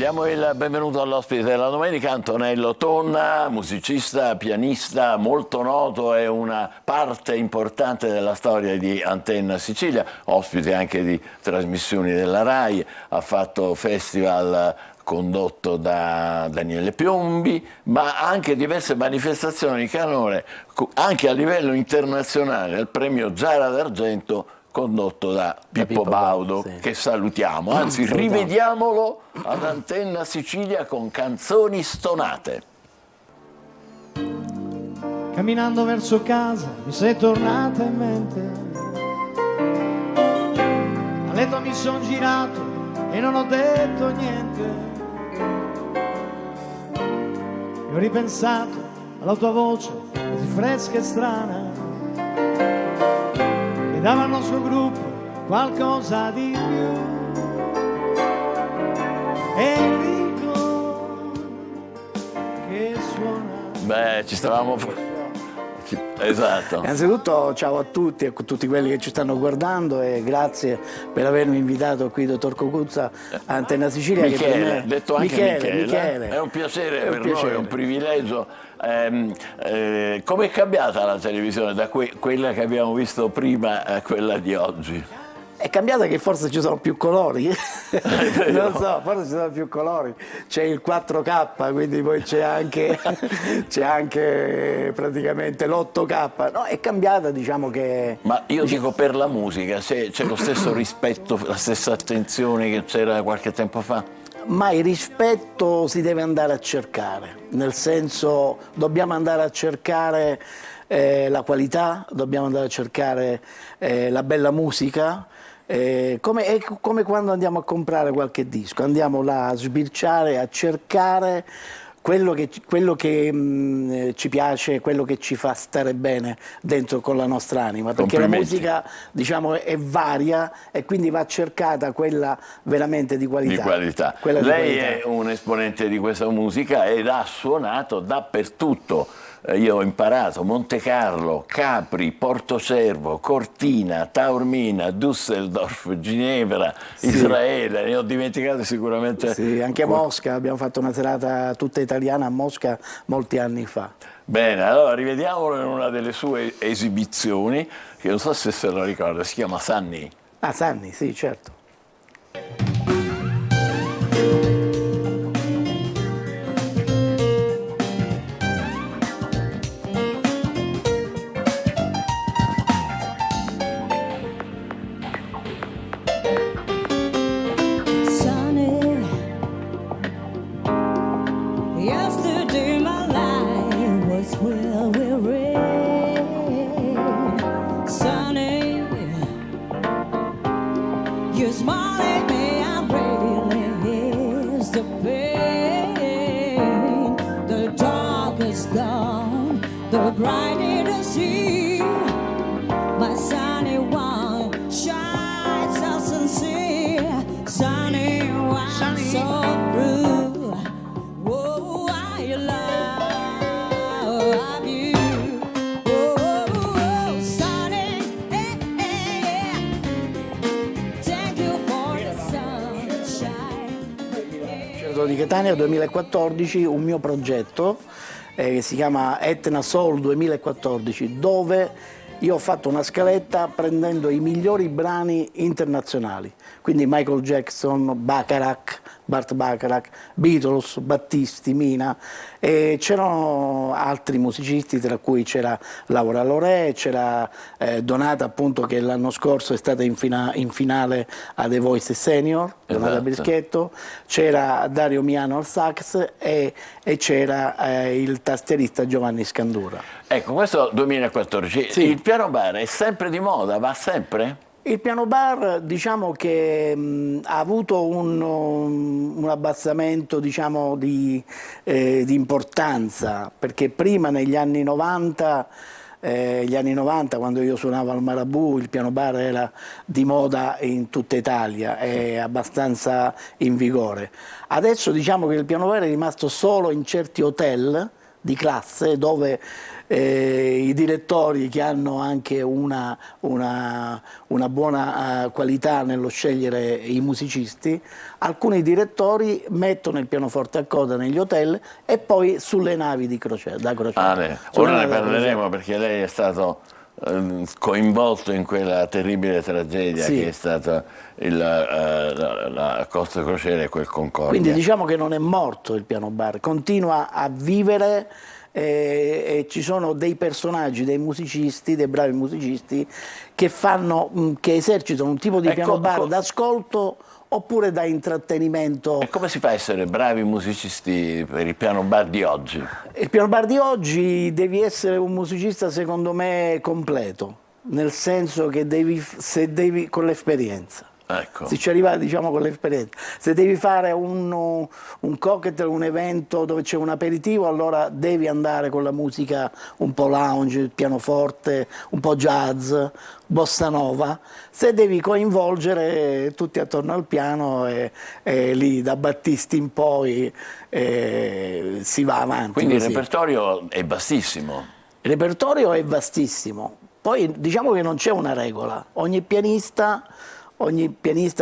Diamo il benvenuto all'ospite della domenica, Antonello Tonna, musicista, pianista molto noto, è una parte importante della storia di Antenna Sicilia, ospite anche di trasmissioni della RAI, ha fatto festival condotto da Daniele Piombi, ma anche diverse manifestazioni di canore, anche a livello internazionale, il premio Zara d'Argento condotto da Pippo Baudo, sì, che salutiamo, anzi rivediamolo ad Antenna Sicilia con Canzoni Stonate. Camminando verso casa mi sei tornata in mente, a letto mi son girato e non ho detto niente, e ho ripensato alla tua voce così fresca e strana, dava al nostro gruppo qualcosa di più. Enrico che suona. Beh, ci stavamo... Esatto. Innanzitutto ciao a tutti e a tutti quelli che ci stanno guardando e grazie per avermi invitato qui, dottor Cocuzza, a Antenna Sicilia. Michele, che per me... detto anche Michele. È un piacere per piacere. noi, è un privilegio. Come è cambiata la televisione da quella che abbiamo visto prima a quella di oggi? È cambiata che forse ci sono più colori, non so, forse ci sono più colori, c'è il 4K, quindi poi c'è anche praticamente l'8K, no, è cambiata, diciamo che... Ma io dico per la musica, c'è lo stesso rispetto, la stessa attenzione che c'era qualche tempo fa? Ma il rispetto si deve andare a cercare, nel senso dobbiamo andare a cercare la qualità, dobbiamo andare a cercare la bella musica, è come quando andiamo a comprare qualche disco, andiamo là a sbirciare, a cercare quello che ci piace, quello che ci fa stare bene dentro con la nostra anima, perché la musica, diciamo, è varia e quindi va cercata quella veramente di qualità. Di qualità. Lei è un esponente di questa musica ed ha suonato dappertutto. Io ho imparato Montecarlo, Capri, Portocervo, Cortina, Taormina, Düsseldorf, Ginevra, sì, Israele, ne ho dimenticate sicuramente. Sì, anche a Mosca, abbiamo fatto una serata tutta italiana a Mosca molti anni fa. Bene, allora rivediamolo in una delle sue esibizioni, che non so se lo ricorda, si chiama Sunny. Ah, Sunny, sì, certo. Di Catania 2014, un mio progetto che si chiama Etna Soul 2014, dove io ho fatto una scaletta prendendo i migliori brani internazionali, quindi Michael Jackson, Bacharach, Burt Bacharach, Beatles, Battisti, Mina, e c'erano altri musicisti, tra cui c'era Laura Lorè, c'era Donata, appunto, che l'anno scorso è stata in finale a The Voice Senior, Donata Brischetto, c'era Dario Miano al sax e c'era il tastierista Giovanni Scandura. Ecco, questo 2014, sì. Il piano bar è sempre di moda, va sempre? Il piano bar, diciamo che ha avuto un abbassamento, diciamo, di importanza, perché prima negli anni 90, quando io suonavo al Marabù, il piano bar era di moda in tutta Italia, è abbastanza in vigore. Adesso diciamo che il piano bar è rimasto solo in certi hotel, di classe dove i direttori, che hanno anche una buona qualità nello scegliere i musicisti, alcuni direttori mettono il pianoforte a coda negli hotel e poi sulle navi da crociera. Ora ne parleremo, perché lei è stato coinvolto in quella terribile tragedia, sì, che è stata la Costa Crociere e quel Concordia. Quindi diciamo che non è morto il piano bar, continua a vivere, e ci sono dei personaggi, dei musicisti, dei bravi musicisti che esercitano un tipo di piano bar d'ascolto oppure da intrattenimento. E come si fa a essere bravi musicisti per il piano bar di oggi? Il piano bar di oggi devi essere un musicista, secondo me, completo, nel senso che devi con l'esperienza. Ecco. Se ci arriva, diciamo, con l'esperienza. Se devi fare un cocktail, un evento dove c'è un aperitivo, allora devi andare con la musica un po' lounge, il pianoforte, un po' jazz, bossa nova. Se devi coinvolgere tutti attorno al piano, lì da Battisti in poi si va avanti. Quindi così. Il repertorio è vastissimo. Il repertorio è vastissimo. Poi diciamo che non c'è una regola. Ogni pianista,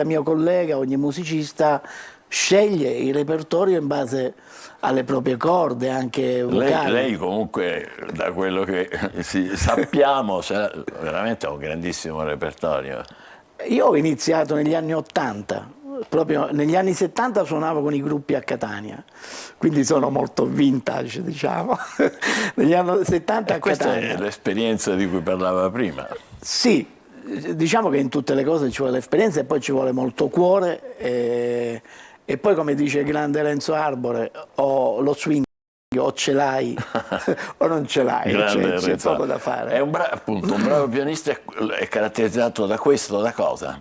mio collega, ogni musicista sceglie il repertorio in base alle proprie corde, anche vocali. Lei comunque, da quello che sappiamo, veramente ha un grandissimo repertorio. Io ho iniziato negli anni '80, proprio negli anni '70 suonavo con i gruppi a Catania, quindi sono molto vintage, diciamo. Negli anni '70 a questa Catania. È l'esperienza di cui parlava prima. Sì. Diciamo che in tutte le cose ci vuole esperienza e poi ci vuole molto cuore e poi, come dice il grande Renzo Arbore, o lo swing o ce l'hai o non ce l'hai, c'è poco da fare. È un bravo pianista è caratterizzato da questo, da cosa?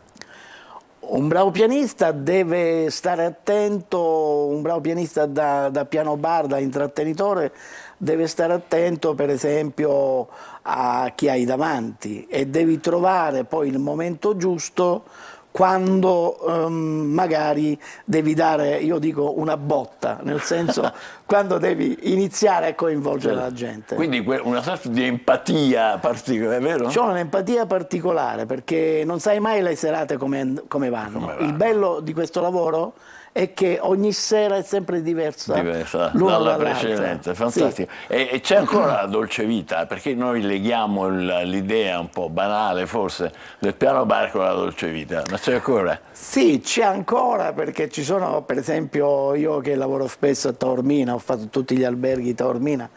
Un bravo pianista deve stare attento, un bravo pianista da piano bar, da intrattenitore, deve stare attento per esempio a chi hai davanti e devi trovare poi il momento giusto quando magari devi dare, io dico, una botta, nel senso quando devi iniziare a coinvolgere la gente. Quindi una sorta di empatia particolare, vero? C'è un'empatia particolare perché non sai mai le serate come vanno. Il bello di questo lavoro è che ogni sera è sempre diversa l'una dalla dall'altra. precedente, fantastico. Sì. E c'è ancora la dolce vita, perché noi leghiamo l'idea un po' banale forse del piano bar con la dolce vita, ma c'è ancora? Sì, c'è ancora, perché ci sono, per esempio, io che lavoro spesso a Taormina, ho fatto tutti gli alberghi di Taormina,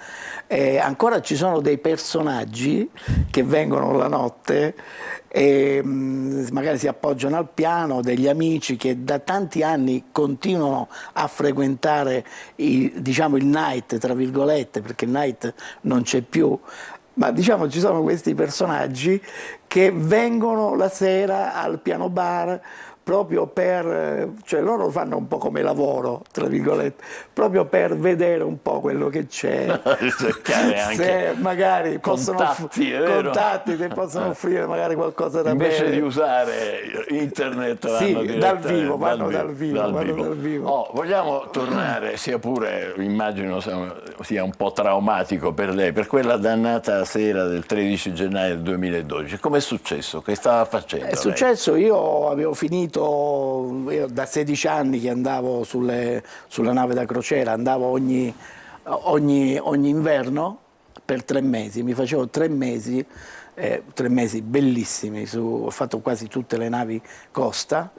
ancora ci sono dei personaggi che vengono la notte e magari si appoggiano al piano, degli amici che da tanti anni continuano a frequentare diciamo, il night, tra virgolette, perché il night non c'è più, ma diciamo ci sono questi personaggi che vengono la sera al piano bar proprio cioè loro lo fanno un po' come lavoro, tra virgolette, proprio per vedere un po' quello che c'è, se magari contatti, se possono offrire magari qualcosa da bere. Invece di usare internet vanno dal vivo. Vogliamo tornare, sia pure, immagino sia un po' traumatico per lei, per quella dannata sera del 13 gennaio del 2012. Com'è successo? Che stava facendo? È successo, io avevo finito da 16 anni che andavo sulla nave da crociera, andavo ogni inverno per 3 mesi, mi facevo 3 mesi bellissimi, ho fatto quasi tutte le navi costa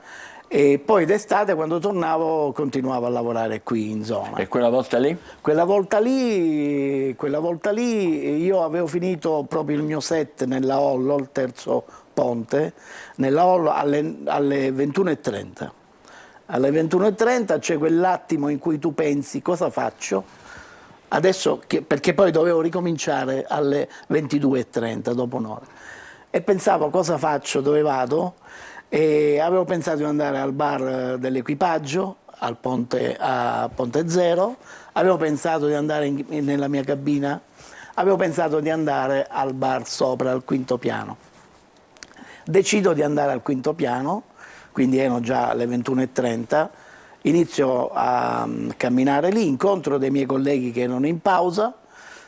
e poi d'estate quando tornavo continuavo a lavorare qui in zona. E quella volta lì? Quella volta lì io avevo finito proprio il mio set nella hall, il terzo ponte, nella hall alle 21:30. Alle 21:30 c'è quell'attimo in cui tu pensi cosa faccio adesso, perché poi dovevo ricominciare alle 22:30 dopo un'ora e pensavo cosa faccio, dove vado, e avevo pensato di andare al bar dell'equipaggio a Ponte Zero, avevo pensato di andare nella mia cabina, avevo pensato di andare al bar sopra al quinto piano. Decido di andare al quinto piano, quindi erano già le 21:30, inizio a camminare lì, incontro dei miei colleghi che erano in pausa,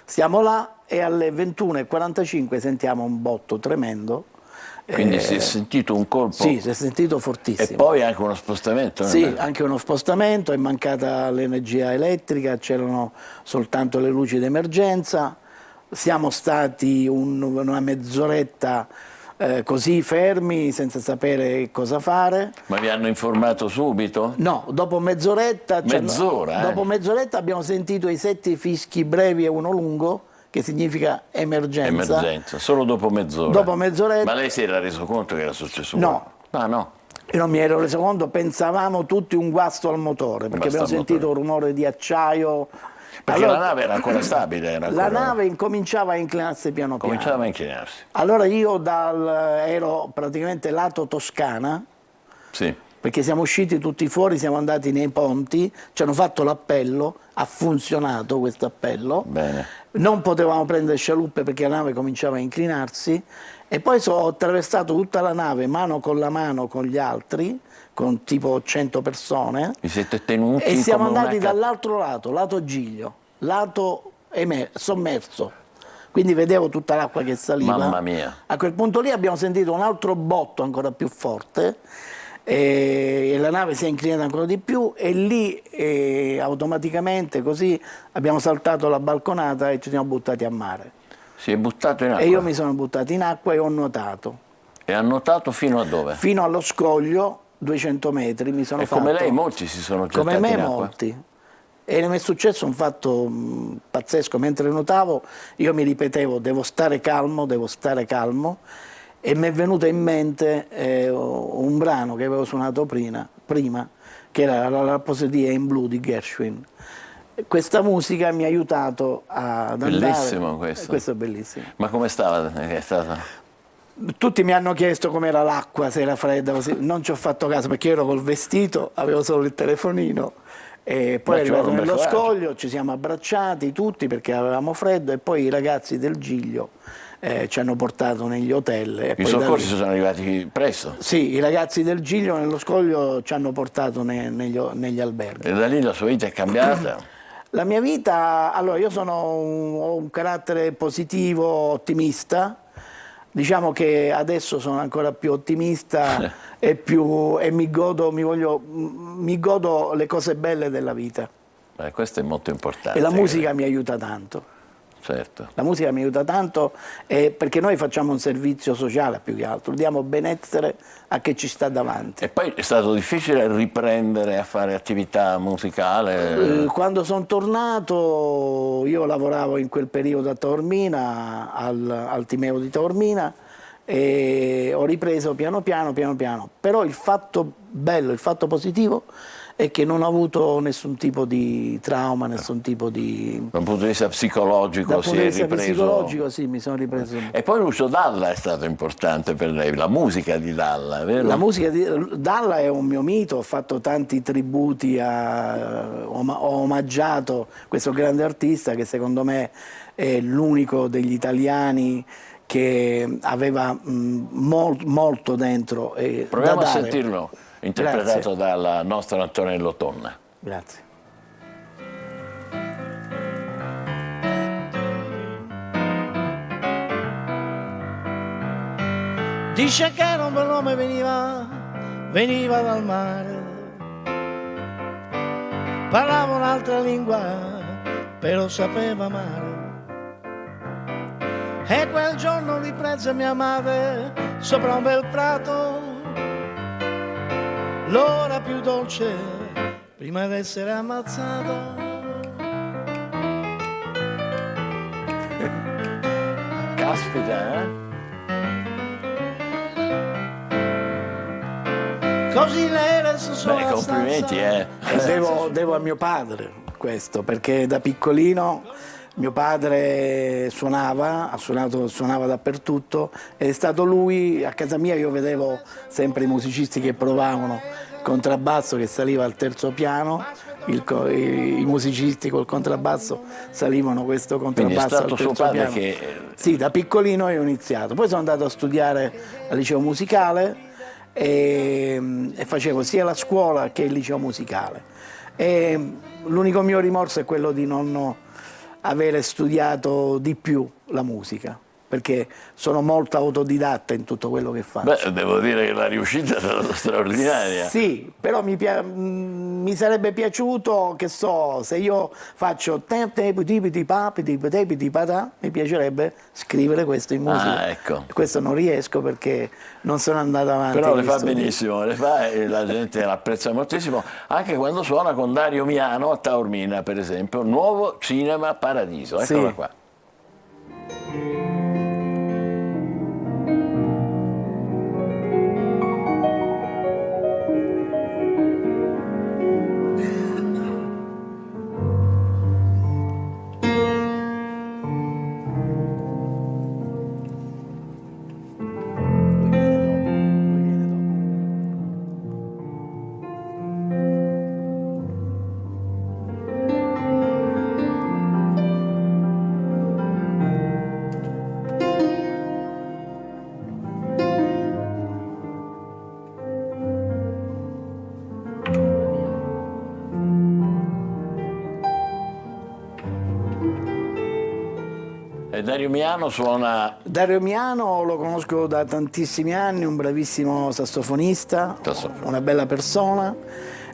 Stiamo là e alle 21:45 sentiamo un botto tremendo. Quindi si è sentito un colpo? Sì, si è sentito fortissimo. E poi anche uno spostamento? Sì, anche uno spostamento, è mancata l'energia elettrica, c'erano soltanto le luci d'emergenza. Siamo stati una mezz'oretta così fermi, senza sapere cosa fare. Ma vi hanno informato subito? No, dopo mezz'oretta... Mezz'ora? Dopo mezz'oretta abbiamo sentito i 7 fischi brevi e uno lungo, che significa emergenza. Emergenza, solo dopo mezz'ora. Dopo mezz'oretta. Ma lei si era reso conto che era successo? No. Ah, no. Io non mi ero reso conto, pensavamo tutti un guasto al motore, perché abbiamo sentito un rumore di acciaio. Perché allora, la nave era ancora stabile? La nave incominciava a inclinarsi piano piano. Cominciava a inclinarsi. Allora io ero praticamente lato Toscana, Sì. perché siamo usciti tutti fuori, siamo andati nei ponti, ci hanno fatto l'appello, ha funzionato questo appello. Bene. Non potevamo prendere scialuppe perché la nave cominciava a inclinarsi e poi ho attraversato tutta la nave mano con gli altri, con tipo 100 persone. Vi siete tenuti e siamo come andati una dall'altro lato Giglio, lato sommerso. Quindi vedevo tutta l'acqua che saliva. Mamma mia. A quel punto lì abbiamo sentito un altro botto ancora più forte e la nave si è inclinata ancora di più e lì automaticamente così abbiamo saltato la balconata e ci siamo buttati a mare. Si è buttato in acqua? E io mi sono buttato in acqua e ho nuotato. E ha nuotato fino a dove? Fino allo scoglio, 200 metri, mi sono fatto... come lei molti si sono gettati come me in acqua? molti. E mi è successo un fatto pazzesco, mentre nuotavo io mi ripetevo devo stare calmo, e mi è venuto in mente un brano che avevo suonato prima che era la Rapsodia in blu di Gershwin. Questa musica mi ha aiutato ad andare... Bellissimo questo. Questo è bellissimo. Ma come stava? È stata... Tutti mi hanno chiesto com'era l'acqua, se era fredda, così. Non ci ho fatto caso perché io ero col vestito, avevo solo il telefonino. E poi arrivato nello scoglio, ci siamo abbracciati tutti perché avevamo freddo e poi i ragazzi del Giglio ci hanno portato negli hotel. E I soccorsi sono arrivati presto? Sì, i ragazzi del Giglio nello scoglio ci hanno portato negli alberghi. E da lì la sua vita è cambiata? La mia vita, allora io ho un carattere positivo, ottimista. Diciamo che adesso sono ancora più ottimista e mi godo le cose belle della vita. Questo è molto importante. E la musica mi aiuta tanto. Certo. La musica mi aiuta tanto perché noi facciamo un servizio sociale più che altro, diamo benessere a chi ci sta davanti. E poi è stato difficile riprendere a fare attività musicale? Quando sono tornato, io lavoravo in quel periodo a Taormina, al Timeo di Taormina, e ho ripreso piano piano, però il fatto bello, il fatto positivo è che non ho avuto nessun tipo di trauma, nessun tipo di... Da un punto di vista psicologico Dal si punto è di vista ripreso? psicologico sì, mi sono ripreso. E poi Lucio Dalla è stato importante per lei, la musica di Dalla, vero? La musica di Dalla è un mio mito, ho fatto tanti tributi, ho omaggiato questo grande artista che secondo me è l'unico degli italiani che aveva molto dentro. Proviamo da a dare. sentirlo interpretato dalla nostra Antonello Tonna. Grazie. Dice che un bel nome veniva dal mare, parlava un'altra lingua, però sapeva amare. E quel giorno li prese mia madre sopra un bel prato, l'ora più dolce prima d'essere ammazzata. Caspita, Così lei adesso sola Beh, complimenti, Devo a mio padre questo, perché da piccolino mio padre suonava dappertutto ed è stato lui, a casa mia io vedevo sempre i musicisti che provavano il contrabbasso che saliva al terzo piano, i musicisti col contrabbasso salivano questo contrabbasso al terzo piano. Quindi è stato suo padre che... Sì, da piccolino io ho iniziato, poi sono andato a studiare al liceo musicale e facevo sia la scuola che il liceo musicale. E l'unico mio rimorso è quello di non avere studiato di più la musica, perché sono molto autodidatta in tutto quello che faccio. Beh, devo dire che la riuscita è stata straordinaria. Sì, però mi sarebbe piaciuto, che so, se io faccio mi piacerebbe scrivere questo in musica. Ah, ecco. Questo non riesco perché non sono andato avanti. Però le negli fa studi. benissimo, le fa e la gente l'apprezza moltissimo, anche quando suona con Dario Miano a Taormina, per esempio, Nuovo Cinema Paradiso. Eccola Sì. qua. Lui viene dopo. E Dario Miano suona... Dario Miano lo conosco da tantissimi anni, un bravissimo sassofonista, una bella persona.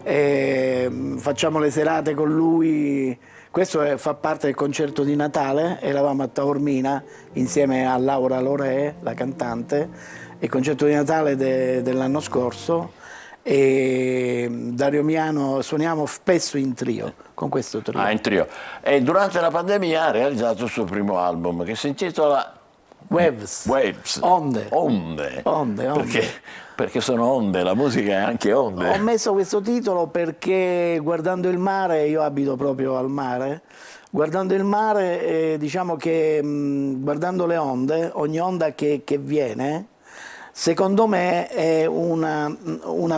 Facciamo le serate con lui. Questo fa parte del concerto di Natale, eravamo a Taormina insieme a Laura Lorè, la cantante, il concerto di Natale dell'anno scorso, e Dario Miano suoniamo spesso in trio, con questo trio. Ah, in trio. E durante la pandemia ha realizzato il suo primo album che si intitola Waves. Waves. Onde. Onde. Onde, onde. Perché sono onde, la musica è anche onde. Ho messo questo titolo perché guardando il mare, io abito proprio al mare, guardando il mare diciamo che guardando le onde, ogni onda che viene, secondo me è una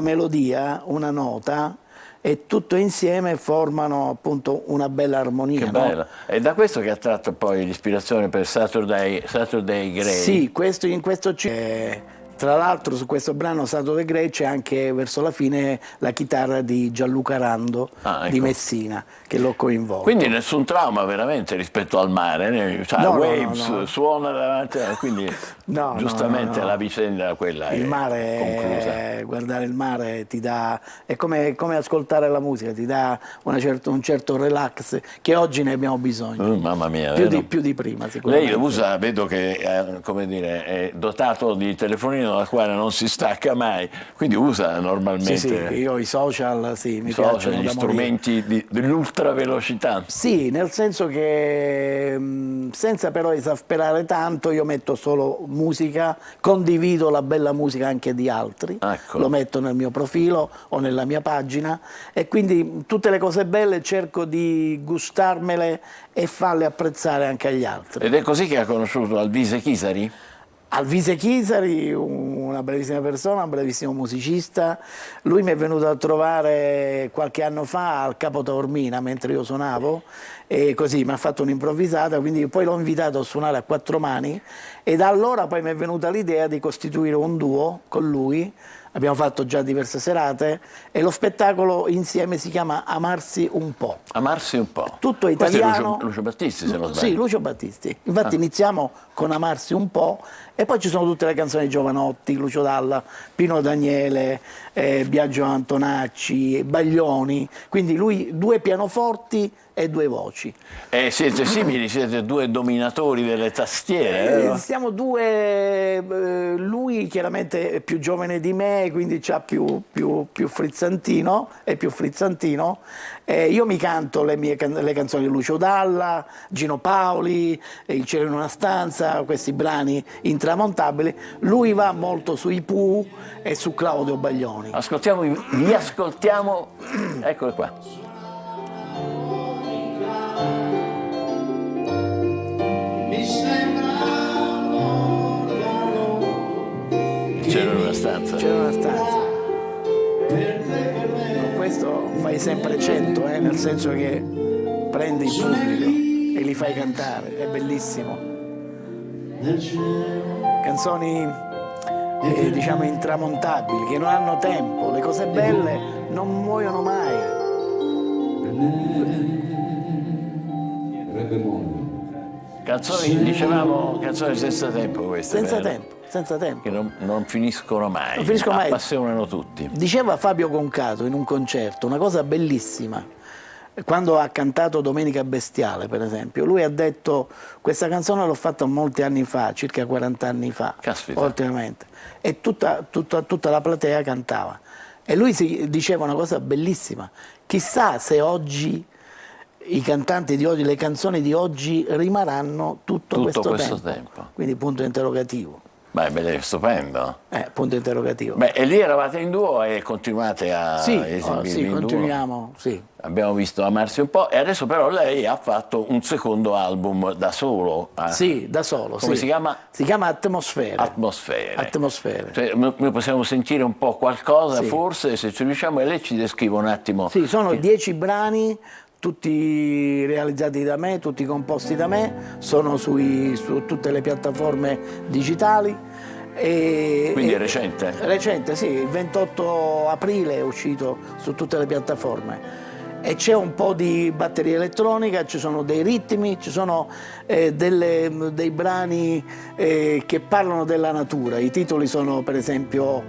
melodia, una nota, e tutto insieme formano appunto una bella armonia. Che bella. No? È da questo che ha tratto poi l'ispirazione per Saturday Grey. Sì, in questo c'è. Tra l'altro su questo brano Saturday Grey c'è anche verso la fine la chitarra di Gianluca Rando di Messina, che l'ho coinvolto. Quindi nessun trauma veramente rispetto al mare, cioè no, Waves no. Suona davanti, quindi giustamente la vicenda quella il è mare, conclusa. Guardare il mare ti dà, è come ascoltare la musica, ti dà un certo relax che oggi ne abbiamo bisogno. Mamma mia, più di prima sicuramente. Lei usa, vedo che come dire, è dotato di telefonino dal quale non si stacca mai, quindi usa normalmente sì, io i social, sì, mi social, piacciono, gli strumenti dell'ultravelocità. Sì, nel senso che senza però esasperare tanto, io metto solo musica, condivido la bella musica anche di altri, ecco. Lo metto nel mio profilo o nella mia pagina, e quindi tutte le cose belle cerco di gustarmele e farle apprezzare anche agli altri. Ed è così che ha conosciuto Alvise Chisari? Alvise Chisari, una bravissima persona, un bravissimo musicista. Lui mi è venuto a trovare qualche anno fa al Capo Taormina mentre io suonavo, e così mi ha fatto un'improvvisata, quindi poi l'ho invitato a suonare a quattro mani, e da allora poi mi è venuta l'idea di costituire un duo con lui. Abbiamo fatto già diverse serate e lo spettacolo insieme si chiama Amarsi un po'. Amarsi un po'. Tutto italiano. Questo è Lucio Battisti, se non sbaglio. Sì, Lucio Battisti. Infatti iniziamo con Amarsi un po' e poi ci sono tutte le canzoni di Giovanotti, Lucio Dalla, Pino Daniele, Biagio Antonacci, Baglioni. Quindi lui due pianoforti e due voci. Siete simili, siete due dominatori delle tastiere. Siamo due, lui chiaramente è più giovane di me, quindi c'ha più frizzantino, è più frizzantino. Io mi canto le canzoni di Lucio Dalla, Gino Paoli, Il cielo in una stanza, questi brani intramontabili. Lui va molto sui Pooh e su Claudio Baglioni. Li ascoltiamo, eccolo qua. C'era una stanza. C'era una stanza. Con questo fai sempre 100, nel senso che prendi il pubblico e li fai cantare, è bellissimo. Canzoni diciamo intramontabili, che non hanno tempo, le cose belle non muoiono mai. Canzoni, dicevamo, canzoni senza tempo queste. Senza vero? tempo, senza tempo. Che non finiscono mai. Non finiscono mai. Appassionano tutti. Diceva Fabio Concato in un concerto una cosa bellissima, quando ha cantato Domenica Bestiale, per esempio. Lui ha detto: questa canzone l'ho fatta molti anni fa, circa 40 anni fa, Caspita. ultimamente, e tutta la platea cantava. E lui diceva una cosa bellissima: chissà se oggi i cantanti di oggi, le canzoni di oggi rimarranno tutto questo tempo. Quindi punto interrogativo. Beh, è stupendo. Punto interrogativo. Beh, e lì eravate in duo e continuate a esibirvi sì, in duo? continuiamo, sì. Abbiamo visto Amarsi un po', e adesso però lei ha fatto un secondo album da solo. Sì, da solo. Come si chiama? Si chiama Atmosfere. Atmosfere. Cioè, noi possiamo sentire un po' qualcosa, forse, se ci riusciamo, e lei ci descrive un attimo. Sì, sono 10 brani, tutti realizzati da me, tutti composti da me, sono su tutte le piattaforme digitali. Quindi è recente? Recente, sì, il 28 aprile è uscito su tutte le piattaforme. E c'è un po' di batteria elettronica, ci sono dei ritmi, ci sono dei brani che parlano della natura. I titoli sono, per esempio,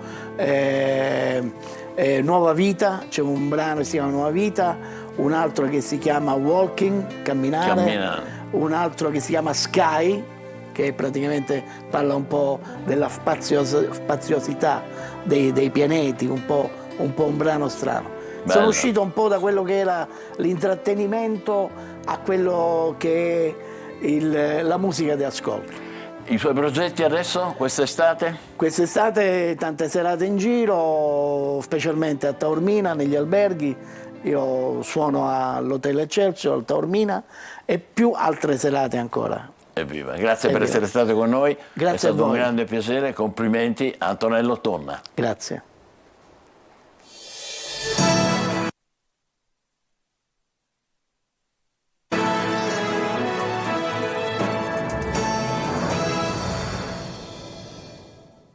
Nuova Vita, c'è un brano che si chiama Nuova Vita, un altro che si chiama Walking, camminare. Un altro che si chiama Sky, che praticamente parla un po' della spaziosità dei pianeti, un po' un brano strano. Bello. Sono uscito un po' da quello che era l'intrattenimento a quello che è la musica di ascolto. I suoi progetti adesso, quest'estate? Quest'estate tante serate in giro, specialmente a Taormina, negli alberghi. Io suono all'Hotel Excelsior, a Taormina, e più altre serate ancora. Evviva. Grazie per essere stato con noi. Grazie è stato a voi. un grande piacere, complimenti a Antonello Tonna. Grazie.